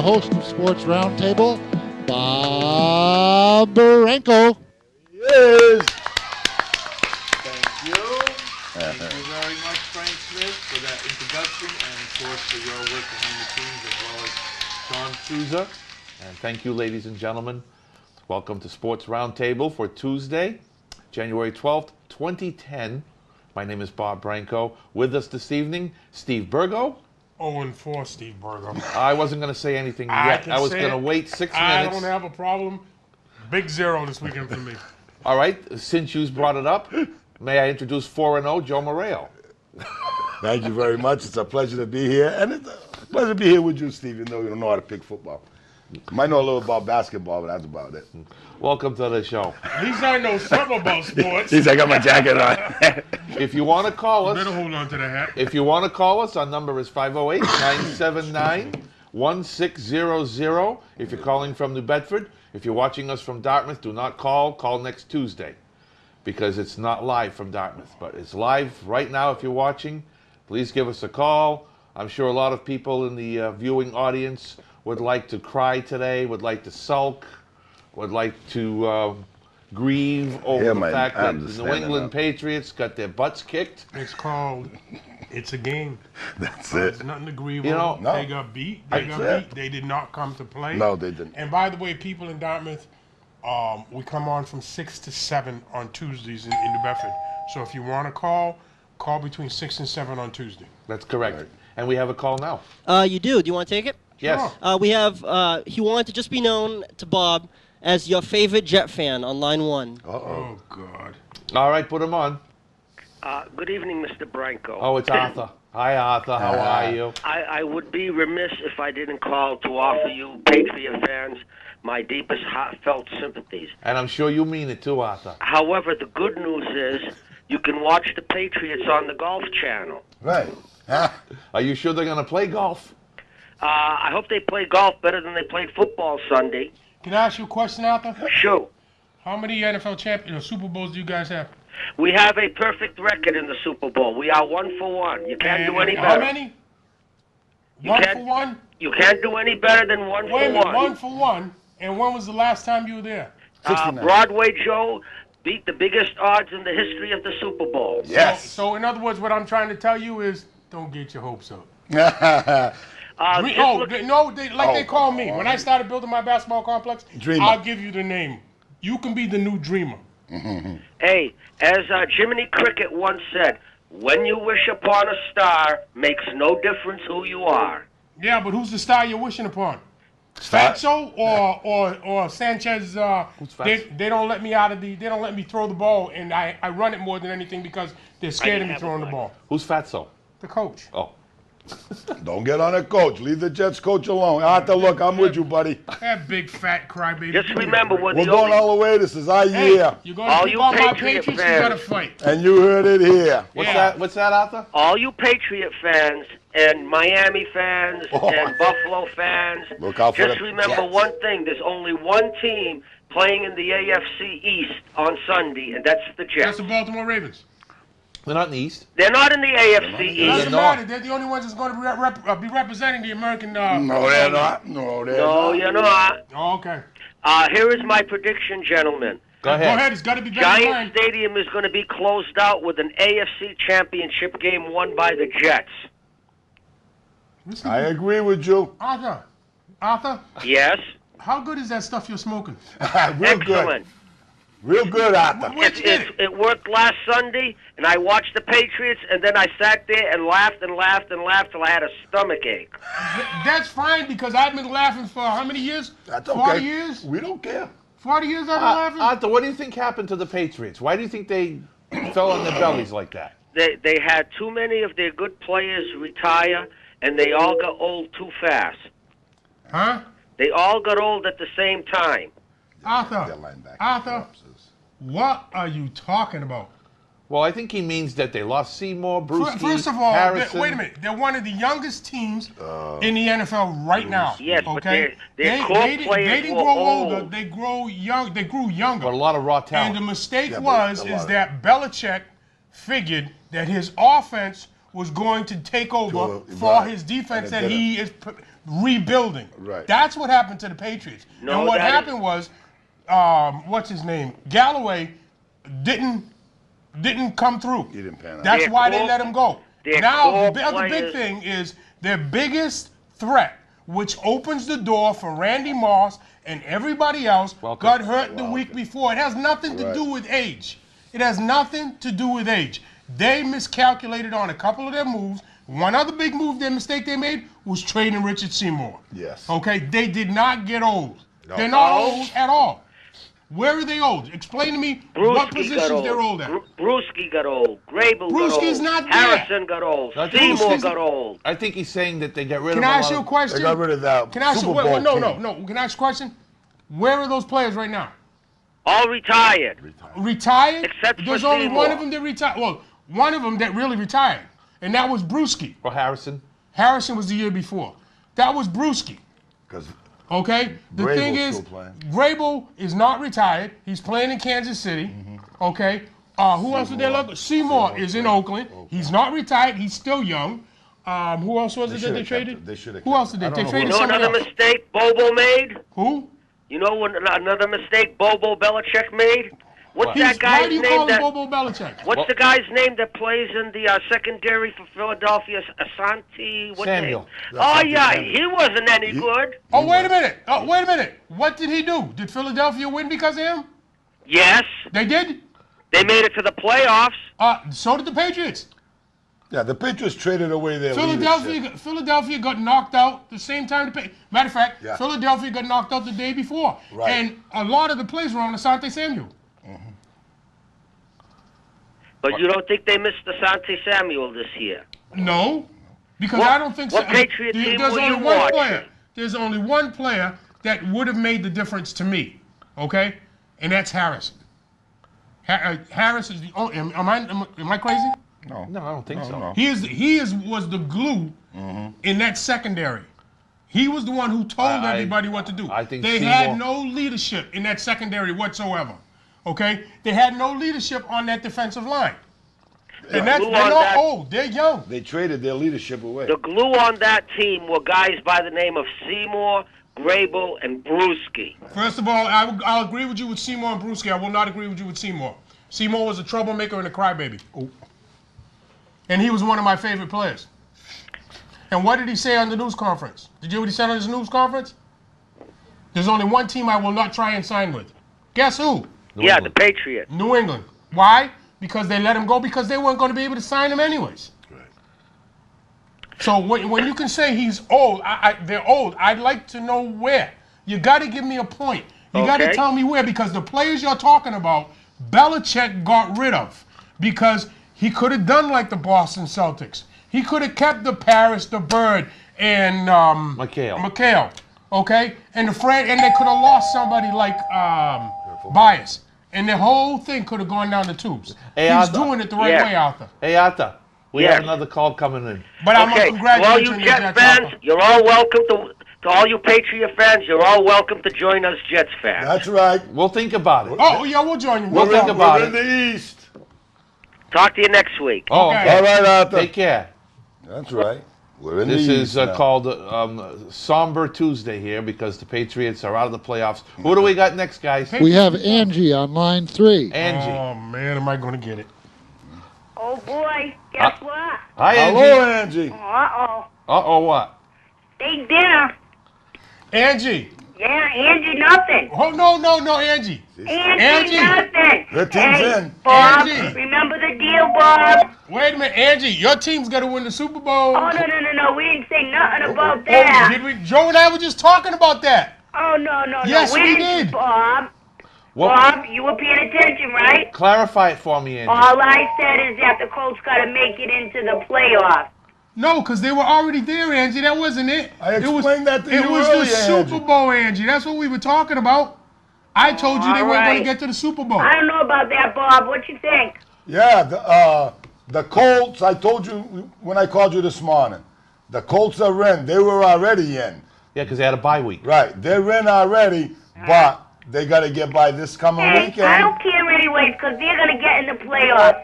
the host of Sports Roundtable, Bob Branco. Yes. Thank you. Thank you very much, Frank Smith, for that introduction, and of course for your work behind the scenes, as well as Sean Souza. And thank you, ladies and gentlemen. Welcome to Sports Roundtable for Tuesday, January 12th, 2010. My name is Bob Branco. With us this evening, Steve Burgo. 0-4, Steve Burgo. I wasn't going to say anything yet. I was going to wait 6 minutes. I don't have a problem. Big 0 this weekend for me. All right, since you brought it up, may I introduce 4-0 Joe Moreo. Thank you very much. It's a pleasure to be here. And it's a pleasure to be here with you, Steve, even though you don't know how to pick football. Might know a little about basketball, but that's about it. Welcome to the show. At least I know something about sports. I got my jacket on. If you want to call us, Better hold on to the hat. if you want to call us, our number is 508-979-1600. If you're calling from New Bedford, if you're watching us from Dartmouth, do not call. Call next Tuesday, because it's not live from Dartmouth, but it's live right now. If you're watching, please give us a call. I'm sure a lot of people in the viewing audience would like to cry today, would like to sulk, would like to grieve over the fact that the New England Patriots got their butts kicked. It's called, it's a game. That's There's it. nothing to grieve You know, over. no. They got beat. They got beat. They did not come to play. No, they didn't. And by the way, people in Dartmouth, we come on from 6 to 7 on Tuesdays in New Bedford. So if you want to call between 6 and 7 on Tuesday. That's correct. Right. And we have a call now. You do. Do you want to take it? Yes. Sure. We have, he wanted to just be known to Bob as your favorite Jet fan on line 1. Oh, God. All right, put him on. Good evening, Mr. Branco. Oh, it's Arthur. Hi, Arthur. How are you? I would be remiss if I didn't call to offer you Patriot fans my deepest heartfelt sympathies. And I'm sure you mean it too, Arthur. However, the good news is you can watch the Patriots on the Golf Channel. Right. Are you sure they're going to play golf? I hope they play golf better than they played football Sunday. Can I ask you a question, Arthur? Sure. How many NFL Super Bowls do you guys have? We have a perfect record in the Super Bowl. We are 1-for-1. You can't do any How better. many? You 1 can't- for 1? You can't do any better than 1-for-1. Wait a minute, 1 for 1. And when was the last time you were there? 69. Broadway Joe beat the biggest odds in the history of the Super Bowl. Yes. So in other words, what I'm trying to tell you is, don't get your hopes up. They call me. When I started building my basketball complex, Dreamer. I'll give you the name. You can be the new dreamer. Hey, as Jiminy Cricket once said, when you wish upon a star, makes no difference who you are. Yeah, but who's the star you're wishing upon? Fatso or Sanchez? Fatso? They don't let me they don't let me throw the ball, and I run it more than anything because they're scared of me throwing the ball. Who's Fatso? The coach. Oh. Don't get on a coach. Leave the Jets coach alone. Arthur, look, I'm with you, buddy. That big fat crybaby. Just remember, we're We're the going only... all the way. This is our Hey, year. you're going All to pick you on my Patriot Patriots, you fans. got to fight. And you heard it here. What's that, Arthur? All you Patriot fans and Miami fans and Buffalo fans, Look out for just the remember Jets. one thing. There's only one team playing in the AFC East on Sunday, and that's the That's Jets. the Baltimore Ravens. They're not in the East. They're not in the AFC It East. doesn't not. matter. They're the only ones that's going to be representing the American. No, they're not. No, they're No, not. you're not. Oh, okay. Here is my prediction, gentlemen. Go Go ahead. ahead. It's got to be better than Giant mine. Stadium is going to be closed out with an AFC Championship game won by the Jets. I agree with you. Arthur, Yes? how good is that stuff you're smoking? Real good. Excellent. Real good, Arthur. Where'd you get it? It worked last Sunday, and I watched the Patriots, and then I sat there and laughed and laughed and laughed till I had a stomach ache. That's fine because I've been laughing for how many years? That's okay. 40 years? We don't care. 40 years I've been laughing? Arthur, what do you think happened to the Patriots? Why do you think they fell on their bellies like that? They had too many of their good players retire, and they all got old too fast. Huh? They all got old at the same time. Arthur, linebacker. Arthur, what are you talking about? Well, I think he means that they lost Seymour, Brewski, First of all, Harrison. wait a minute. They're one of the youngest teams in the NFL right now. Yes, but okay? their core they players didn't were grow old. older. They grew young. They grew younger. But a lot of raw And talent. the mistake Yeah, but is a lot of- that Belichick figured that his offense was going to take over To- for right. his defense And that it he is rebuilding. Right. That's what happened to the Patriots. No, and what that is- happened was, what's his name? Galloway didn't come through. He didn't pan out. That's Their why they core- let him go. their Now, core the other big players- thing is their biggest threat, which opens the door for Randy Moss and everybody else, Welcome. got hurt the week before. It has nothing to Right. do with age. It has nothing to do with age. They miscalculated on a couple of their moves. One other big mistake they made was trading Richard Seymour. Yes. Okay, they did not get old. No. They're not No. old at all. Where are they old? Explain to me what Brewski positions got old. they're old at. Brewski got old. Grable Brewski's got old. not there. Harrison got old. I think Seymour Brewski's- got old. I think he's saying that they get rid Can of I a ask lot you a of- They question? got rid of that Can I ask you? Super Wait, Bowl no. team. Can I ask you a question? Where are those players right now? All retired. Retired? Except for There's only one Seymour. of them that retired. Well, one of them that really retired, and that was Brewski. Or Harrison. Harrison was the year before. That was Brewski. Because Okay? The Vrabel's thing is, still playing. Vrabel is not retired. He's playing in Kansas City. Mm-hmm. Okay? Who else did they look? Seymour is in Oakland. He's not retired. He's still young. Who else was it that should've they kept traded? it. They should've Who kept else it. did I they? don't They know traded You know somebody another else. mistake Bobo made? Who? You know what another mistake Bobo Belichick made? What's that Why guy's do you name? call him That, Bobo Belichick? what's the guy's name that plays in the secondary for Philadelphia? Asante? What Samuel. Name? Oh Asante yeah, Samuel. he wasn't any good. Oh, wait a minute. Oh, wait a minute. What did he do? Did Philadelphia win because of him? Yes, They did? they made it to the playoffs. So did the Patriots. yeah, the Patriots traded away their leadership. Philadelphia got knocked out the same time. Matter of fact, Yeah. Philadelphia got knocked out the day before. Right. And a lot of the plays were on Asante Samuel. But you don't think they missed Asante Samuel this year? No, because What- I don't think what so. Patriot team There's were only you one watching? player. There's only one player that would have made the difference to me. Okay, and that's Harrison. Harris is the only. Am I crazy? No, No, I don't think so. no. He was the glue in that secondary. He was the one who told I- everybody what to do. I think they Seymour- had no leadership in that secondary whatsoever. Okay, they had no leadership on that defensive line. And that's, Glue they're on not that- old. They're young. They traded their leadership away. The glue on that team were guys by the name of Seymour, Grable, and Brewski. First of all, I'll agree with you with Seymour and Brewski. I will not agree with you with Seymour. Seymour was a troublemaker and a crybaby. And he was one of my favorite players. And what did he say on the news conference? Did you hear what he said on his news conference? There's only one team I will not try and sign with. Guess who? Yeah, the Patriots. New England. Why? Because they let him go because they weren't going to be able to sign him anyways. Right. So when you can say he's old, they're old, I'd like to know where. You got to give me a point. You got to Okay. tell me where, because the players you're talking about, Belichick got rid of because he could have done like the Boston Celtics. He could have kept the Paris, the Bird, and McHale. Okay, and they could have lost somebody like Bias, and the whole thing could have gone down the tubes. Hey, He's Arthur. doing it the right Yeah. way, Arthur. Hey, Arthur, we Yes. have another call coming in. But I'm Okay, gonna congratulate well, you you on your Jet Jets, fans, Arthur. you're all welcome to all you Patriot fans. You're all welcome to join us Jets fans. That's right. We'll think about it. Oh yeah, we'll join you. We'll No think problem. about We're it. in the East. Talk to you next week. Oh, Okay. okay. All right, Arthur. Take care. That's right. We're in This the is East now. called Somber Tuesday here because the Patriots are out of the playoffs. Who do we got next, guys? We have Angie on line 3. Angie. Oh man, am I going to get it? Oh boy, guess what? Hi, Hello, Angie. Angie. Uh-oh. Uh-oh, what? Big dinner. Angie. Yeah, Angie nothing. Oh no, Angie. Angie nothing. Her team's hey, in. Bob, Angie. remember the deal, Bob? Wait a minute, Angie. Your team's got to win the Super Bowl. Oh, no. We didn't say nothing about Oh, that. did we? Joe and I were just talking about that. Oh, no. Yes, we didn't, did. Bob. What? Bob, you were paying attention, right? Clarify it for me, Angie. All I said is that the Colts got to make it into the playoffs. No, because they were already there, Angie. That wasn't it. I It was- explained that to you It was earlier, the Super Angie. Bowl, Angie. That's what we were talking about. I told you they All weren't going to right. get to the Super Bowl. I don't know about that, Bob. What you think? Yeah, the Colts, I told you when I called you this morning. The Colts are in. They were already in. Yeah, because they had a bye week. Right. They're in already, but they got to get by this coming Hey, weekend. I don't care anyways, because they're going to get in the playoffs.